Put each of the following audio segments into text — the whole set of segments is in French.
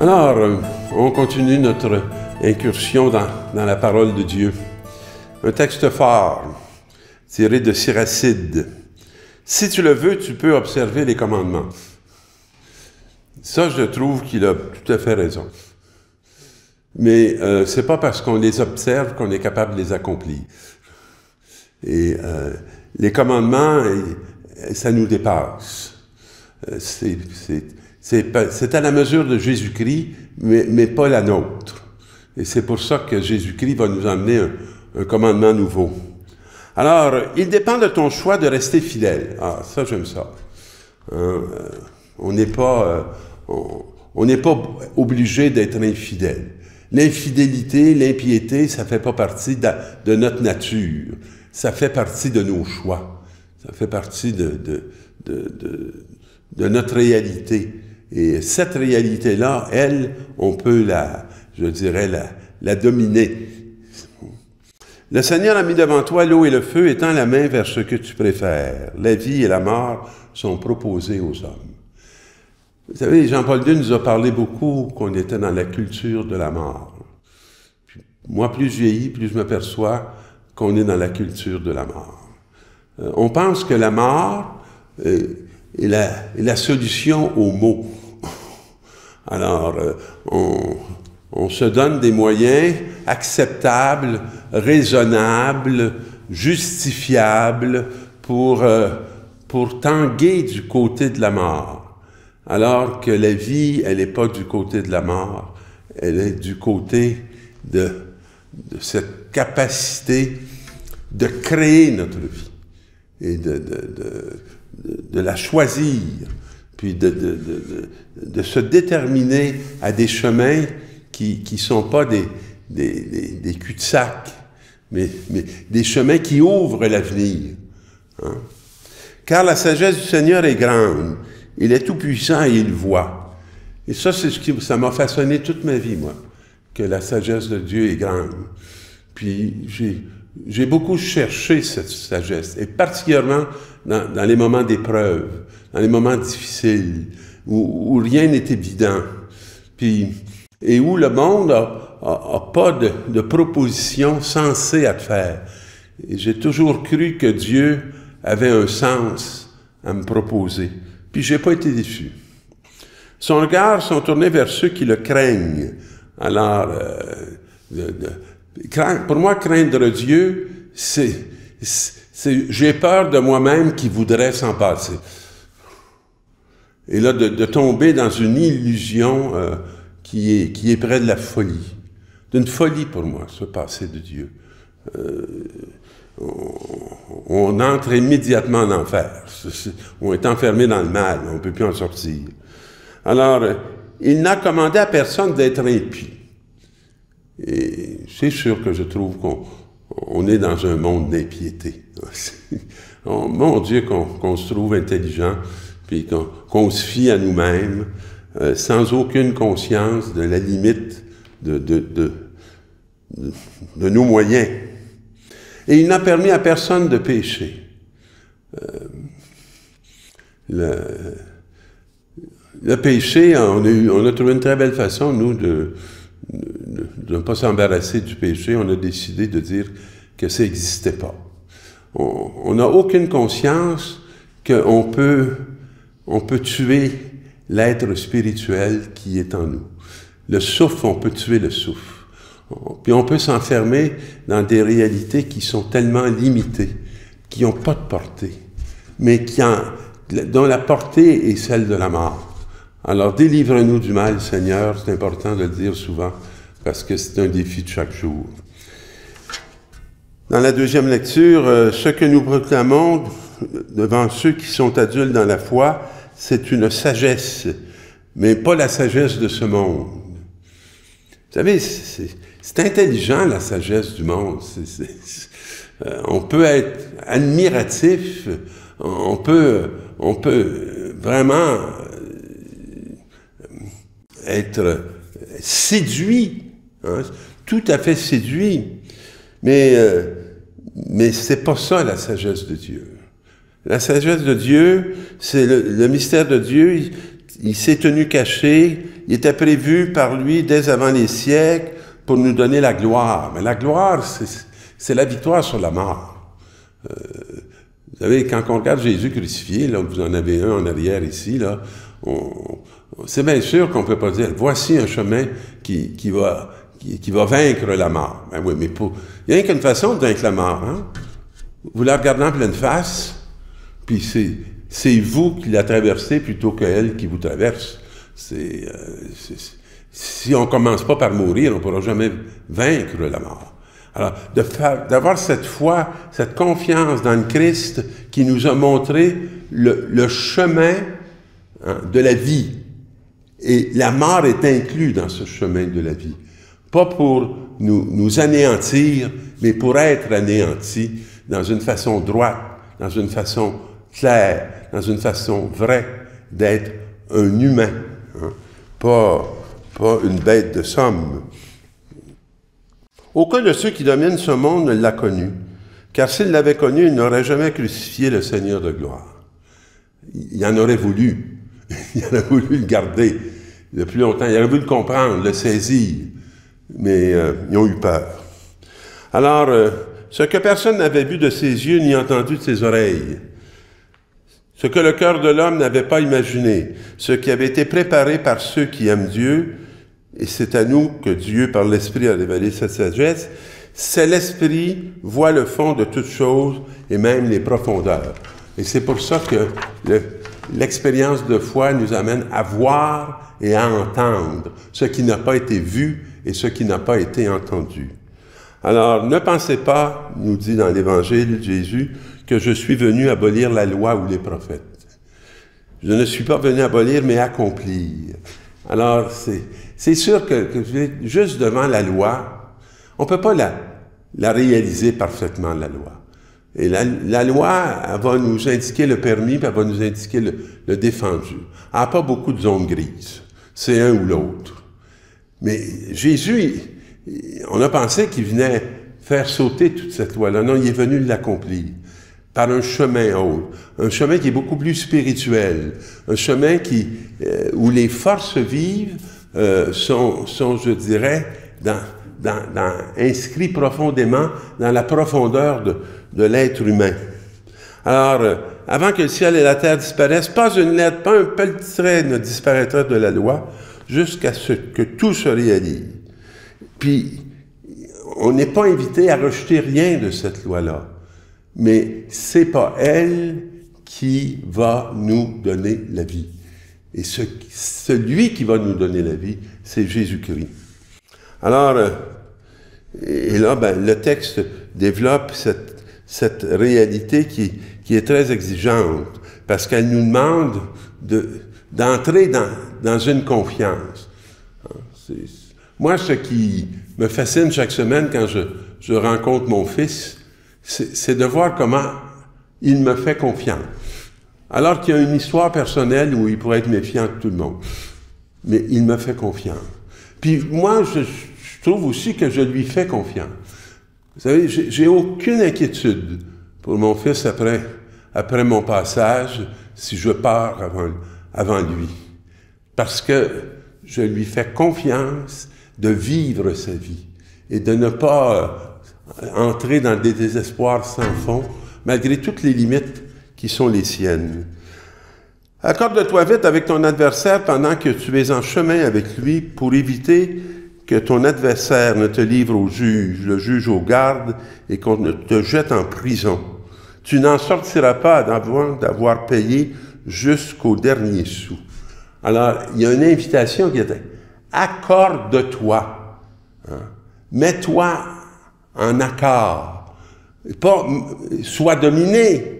Alors, on continue notre incursion dans la parole de Dieu. Un texte fort, tiré de Siracide. Si tu le veux, tu peux observer les commandements. Ça, je trouve qu'il a tout à fait raison. Mais c'est pas parce qu'on les observe qu'on est capable de les accomplir. Et les commandements, ça nous dépasse. C'est à la mesure de Jésus-Christ, mais pas la nôtre. Et c'est pour ça que Jésus-Christ va nous emmener un commandement nouveau. Alors, il dépend de ton choix de rester fidèle. Ah, ça, j'aime ça. On n'est pas obligé d'être infidèle. L'infidélité, l'impiété, ça fait pas partie de notre nature. Ça fait partie de nos choix. Ça fait partie de notre réalité. Et cette réalité-là, elle, on peut la dominer. Le Seigneur a mis devant toi l'eau et le feu, étends la main vers ce que tu préfères. La vie et la mort sont proposées aux hommes. Vous savez, Jean-Paul II nous a parlé beaucoup qu'on était dans la culture de la mort. Puis, moi, plus je vieillis, plus je m'aperçois qu'on est dans la culture de la mort. On pense que la mort est la solution aux maux. Alors, on se donne des moyens acceptables, raisonnables, justifiables pour tanguer du côté de la mort. Alors que la vie, elle n'est pas du côté de la mort, elle est du côté de cette capacité de créer notre vie et de la choisir, puis de se déterminer à des chemins qui ne sont pas des cul-de-sac, mais des chemins qui ouvrent l'avenir. Hein? Car la sagesse du Seigneur est grande, il est tout-puissant et il voit. Et ça, c'est ça m'a façonné toute ma vie, moi, que la sagesse de Dieu est grande. Puis j'ai beaucoup cherché cette sagesse, et particulièrement dans les moments d'épreuve, dans les moments difficiles, où rien n'est évident, et où le monde a pas de proposition sensée à te faire. Et j'ai toujours cru que Dieu avait un sens à me proposer. Puis j'ai pas été déçu. Son regard sont tournés vers ceux qui le craignent. Alors, pour moi, craindre Dieu, j'ai peur de moi-même qui voudrais s'en passer. Et là, de tomber dans une illusion qui est près de la folie. D'une folie pour moi, se passer de Dieu. On entre immédiatement en enfer. On est enfermé dans le mal, on ne peut plus en sortir. Alors, il n'a commandé à personne d'être impie. Et c'est sûr que je trouve qu'on est dans un monde d'impiété. Mon Dieu, qu'on se trouve intelligent, puis qu'on se fie à nous-mêmes, sans aucune conscience de la limite de nos moyens. Et il n'a permis à personne de pécher. Le péché, on a trouvé une très belle façon, nous, de ne pas s'embarrasser du péché. On a décidé de dire que ça n'existait pas. On n'a aucune conscience qu'on peut tuer l'être spirituel qui est en nous. Le souffle, on peut tuer le souffle. Puis on peut s'enfermer dans des réalités qui sont tellement limitées, qui n'ont pas de portée, mais dont la portée est celle de la mort. Alors délivre-nous du mal, Seigneur, c'est important de le dire souvent, parce que c'est un défi de chaque jour. Dans la deuxième lecture, ce que nous proclamons devant ceux qui sont adultes dans la foi, c'est une sagesse, mais pas la sagesse de ce monde. Vous savez, c'est intelligent, la sagesse du monde. On peut être admiratif, on peut vraiment être séduit, hein, tout à fait séduit, mais c'est pas ça la sagesse de Dieu. La sagesse de Dieu, c'est le mystère de Dieu, il s'est tenu caché, il était prévu par lui dès avant les siècles pour nous donner la gloire. Mais la gloire, c'est la victoire sur la mort. Vous savez, quand on regarde Jésus crucifié, là, vous en avez un en arrière ici, là, c'est bien sûr qu'on ne peut pas dire, voici un chemin qui va vaincre la mort. Ben oui, mais il n'y a qu'une façon de vaincre la mort. Hein? Vous la regardez en pleine face, puis c'est vous qui la traversez plutôt qu'elle qui vous traverse. Si on ne commence pas par mourir, on ne pourra jamais vaincre la mort. Alors, d'avoir cette foi, cette confiance dans le Christ qui nous a montré le chemin de la vie. Et la mort est inclue dans ce chemin de la vie. Pas pour nous anéantir, mais pour être anéanti dans une façon droite, dans une façon claire, dans une façon vraie d'être un humain, hein? Pas une bête de somme. Aucun de ceux qui dominent ce monde ne l'a connu, car s'il l'avait connu, il n'aurait jamais crucifié le Seigneur de gloire. Il en aurait voulu. Il aurait voulu le garder le plus longtemps. Il aurait voulu le comprendre, le saisir. Mais ils ont eu peur. Alors, ce que personne n'avait vu de ses yeux ni entendu de ses oreilles, ce que le cœur de l'homme n'avait pas imaginé, ce qui avait été préparé par ceux qui aiment Dieu, et c'est à nous que Dieu, par l'Esprit, a révélé cette sagesse, c'est l'Esprit voit le fond de toutes choses et même les profondeurs. Et c'est pour ça que l'expérience de foi nous amène à voir et à entendre ce qui n'a pas été vu et ce qui n'a pas été entendu. Alors, ne pensez pas, nous dit dans l'Évangile Jésus, que je suis venu abolir la loi ou les prophètes. Je ne suis pas venu abolir, mais accomplir. Alors, c'est sûr que juste devant la loi, on ne peut pas la réaliser parfaitement, la loi. Et la loi, elle va nous indiquer le permis, puis elle va nous indiquer le défendu. Elle n'a pas beaucoup de zones grises. C'est un ou l'autre. Mais Jésus, on a pensé qu'il venait faire sauter toute cette loi-là. Non, il est venu l'accomplir par un chemin autre, un chemin qui est beaucoup plus spirituel, un chemin où les forces vives sont, je dirais, inscrits profondément dans la profondeur de l'être humain. Alors, avant que le ciel et la terre disparaissent, pas une lettre, pas un petit trait ne disparaîtra de la loi, jusqu'à ce que tout se réalise. Puis, on n'est pas invité à rejeter rien de cette loi-là, mais c'est pas elle qui va nous donner la vie. Et celui qui va nous donner la vie, c'est Jésus-Christ. Alors, et là, le texte développe cette réalité qui est très exigeante, parce qu'elle nous demande d'entrer dans une confiance. Moi, ce qui me fascine chaque semaine quand je rencontre mon fils, c'est de voir comment il me fait confiance. Alors qu'il y a une histoire personnelle où il pourrait être méfiant de tout le monde. Mais il me fait confiance. Puis moi, je trouve aussi que je lui fais confiance. Vous savez, j'ai aucune inquiétude pour mon fils après mon passage, si je pars avant lui. Parce que je lui fais confiance de vivre sa vie et de ne pas entrer dans des désespoirs sans fond, malgré toutes les limites qui sont les siennes. Accorde-toi vite avec ton adversaire pendant que tu es en chemin avec lui pour éviter que ton adversaire ne te livre au juge, le juge aux gardes et qu'on ne te jette en prison. Tu n'en sortiras pas avant d'avoir payé jusqu'au dernier sou. Alors, il y a une invitation qui était « accorde-toi hein? ». Mets-toi en accord. Pas « sois dominé ».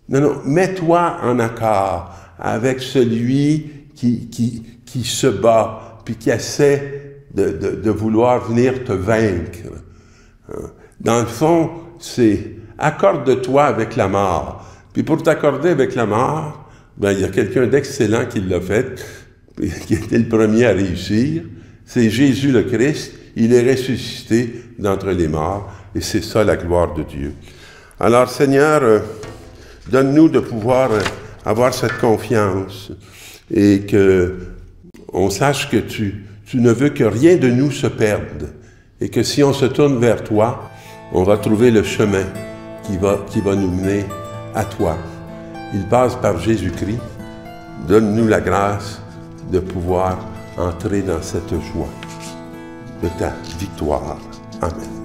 Non, mets-toi en accord avec celui qui se bat, puis qui essaie de vouloir venir te vaincre. Dans le fond, c'est accorde-toi avec la mort. Puis pour t'accorder avec la mort, il y a quelqu'un d'excellent qui l'a fait, qui était le premier à réussir. C'est Jésus le Christ. Il est ressuscité d'entre les morts, et c'est ça la gloire de Dieu. Alors, Seigneur, donne-nous de pouvoir avoir cette confiance et que on sache que tu ne veux que rien de nous se perde et que si on se tourne vers toi, on va trouver le chemin qui va nous mener à toi. Il passe par Jésus-Christ. Donne-nous la grâce de pouvoir entrer dans cette joie de ta victoire. Amen.